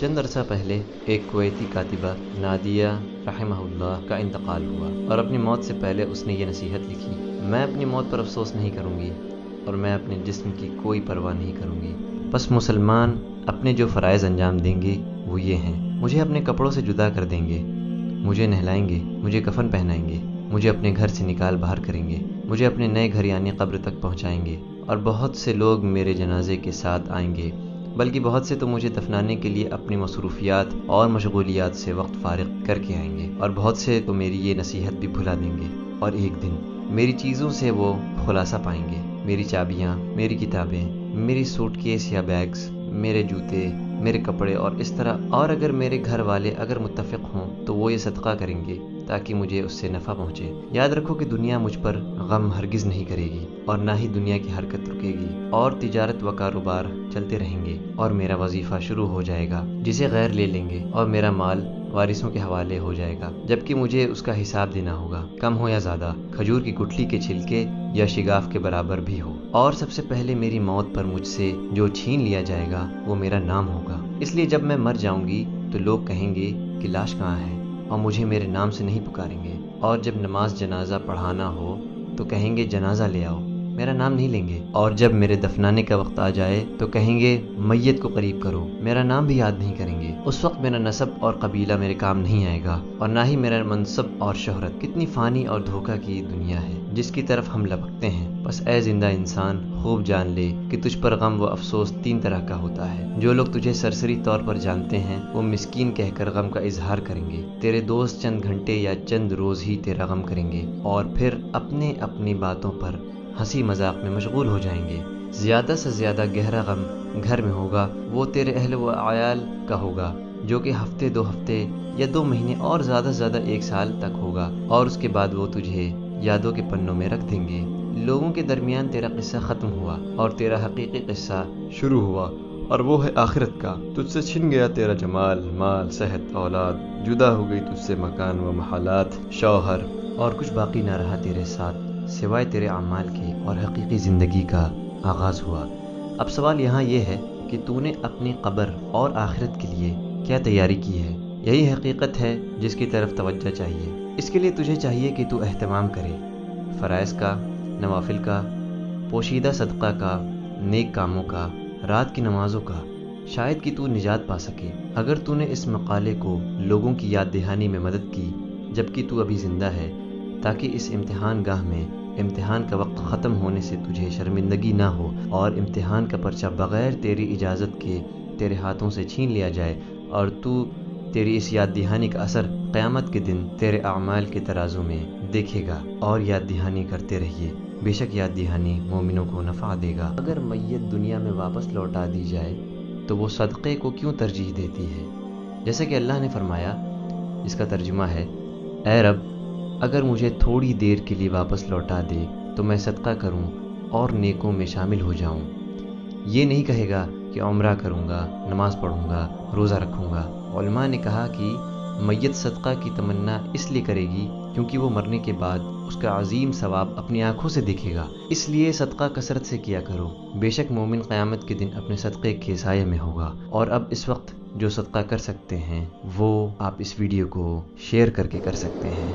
چند عرصہ پہلے ایک کویتی کاتبہ نادیہ رحمہ اللہ کا انتقال ہوا اور اپنی موت سے پہلے اس نے یہ نصیحت لکھی: میں اپنی موت پر افسوس نہیں کروں گی اور میں اپنے جسم کی کوئی پرواہ نہیں کروں گی۔ بس مسلمان اپنے جو فرائض انجام دیں گے وہ یہ ہیں: مجھے اپنے کپڑوں سے جدا کر دیں گے، مجھے نہلائیں گے، مجھے کفن پہنائیں گے، مجھے اپنے گھر سے نکال باہر کریں گے، مجھے اپنے نئے گھر یعنی قبر تک پہنچائیں گے، اور بہت سے لوگ میرے جنازے کے ساتھ آئیں گے، بلکہ بہت سے تو مجھے دفنانے کے لیے اپنی مصروفیات اور مشغولیات سے وقت فارغ کر کے آئیں گے، اور بہت سے تو میری یہ نصیحت بھی بھلا دیں گے، اور ایک دن میری چیزوں سے وہ خلاصہ پائیں گے: میری چابیاں، میری کتابیں، میری سوٹ کیس یا بیگز، میرے جوتے، میرے کپڑے، اور اس طرح۔ اور اگر میرے گھر والے اگر متفق ہوں تو وہ یہ صدقہ کریں گے تاکہ مجھے اس سے نفع پہنچے۔ یاد رکھو کہ دنیا مجھ پر غم ہرگز نہیں کرے گی، اور نہ ہی دنیا کی حرکت رکے گی، اور تجارت و کاروبار چلتے رہیں گے، اور میرا وظیفہ شروع ہو جائے گا جسے غیر لے لیں گے، اور میرا مال وارثوں کے حوالے ہو جائے گا، جبکہ مجھے اس کا حساب دینا ہوگا، کم ہو یا زیادہ، کھجور کی گٹھلی کے چھلکے یا شگاف کے برابر بھی ہو۔ اور سب سے پہلے میری موت پر مجھ سے جو چھین لیا جائے گا وہ میرا نام ہوگا، اس لیے جب میں مر جاؤں گی تو لوگ کہیں گے کہ لاش کہاں ہے، اور مجھے میرے نام سے نہیں پکاریں گے، اور جب نماز جنازہ پڑھانا ہو تو کہیں گے جنازہ لے آؤ، میرا نام نہیں لیں گے، اور جب میرے دفنانے کا وقت آ جائے تو کہیں گے میت کو قریب کرو، میرا نام بھی یاد نہیں کریں گے۔ اس وقت میرا نسب اور قبیلہ میرے کام نہیں آئے گا، اور نہ ہی میرا منصب اور شہرت۔ کتنی فانی اور دھوکہ کی دنیا ہے جس کی طرف ہم لپکتے ہیں۔ بس اے زندہ انسان، خوب جان لے کہ تجھ پر غم و افسوس تین طرح کا ہوتا ہے۔ جو لوگ تجھے سرسری طور پر جانتے ہیں وہ مسکین کہہ کر غم کا اظہار کریں گے، تیرے دوست چند گھنٹے یا چند روز ہی تیرا غم کریں گے، اور پھر اپنی باتوں پر ہنسی مذاق میں مشغول ہو جائیں گے۔ زیادہ سے زیادہ گہرا غم گھر میں ہوگا، وہ تیرے اہل و عیال کا ہوگا، جو کہ ہفتے، 2 ہفتے یا 2 مہینے اور زیادہ سے زیادہ 1 سال تک ہوگا، اور اس کے بعد وہ تجھے یادوں کے پنوں میں رکھ دیں گے۔ لوگوں کے درمیان تیرا قصہ ختم ہوا اور تیرا حقیقی قصہ شروع ہوا، اور وہ ہے آخرت کا۔ تجھ سے چھن گیا تیرا جمال، مال، صحت، اولاد، جدا ہو گئی تجھ سے مکان و محلات، شوہر، اور کچھ باقی نہ رہا تیرے ساتھ سوائے تیرے اعمال کے، اور حقیقی زندگی کا آغاز ہوا۔ اب سوال یہاں یہ ہے کہ تو نے اپنی قبر اور آخرت کے لیے کیا تیاری کی ہے؟ یہی حقیقت ہے جس کی طرف توجہ چاہیے۔ اس کے لیے تجھے چاہیے کہ تو اہتمام کرے فرائض کا، نوافل کا، پوشیدہ صدقہ کا، نیک کاموں کا، رات کی نمازوں کا، شاید کہ تو نجات پا سکے۔ اگر تو نے اس مقالے کو لوگوں کی یاد دہانی میں مدد کی جبکہ تو ابھی زندہ ہے، تاکہ اس امتحان گاہ میں امتحان کا وقت ختم ہونے سے تجھے شرمندگی نہ ہو، اور امتحان کا پرچہ بغیر تیری اجازت کے تیرے ہاتھوں سے چھین لیا جائے، اور تیری اس یاد دہانی کا اثر قیامت کے دن تیرے اعمال کے ترازو میں دیکھے گا۔ اور یاد دہانی کرتے رہیے، بے شک یاد دہانی مومنوں کو نفع دے گا۔ اگر میت دنیا میں واپس لوٹا دی جائے تو وہ صدقے کو کیوں ترجیح دیتی ہے؟ جیسے کہ اللہ نے فرمایا، جس کا ترجمہ ہے: اے رب، اگر مجھے تھوڑی دیر کے لیے واپس لوٹا دے تو میں صدقہ کروں اور نیکوں میں شامل ہو جاؤں۔ یہ نہیں کہے گا کہ عمرہ کروں گا، نماز پڑھوں گا، روزہ رکھوں گا۔ علماء نے کہا کہ میت صدقہ کی تمنا اس لیے کرے گی کیونکہ وہ مرنے کے بعد اس کا عظیم ثواب اپنی آنکھوں سے دیکھے گا، اس لیے صدقہ کثرت سے کیا کرو۔ بے شک مومن قیامت کے دن اپنے صدقے کے سائے میں ہوگا۔ اور اب اس وقت جو صدقہ کر سکتے ہیں وہ آپ اس ویڈیو کو شیئر کر کے کر سکتے ہیں۔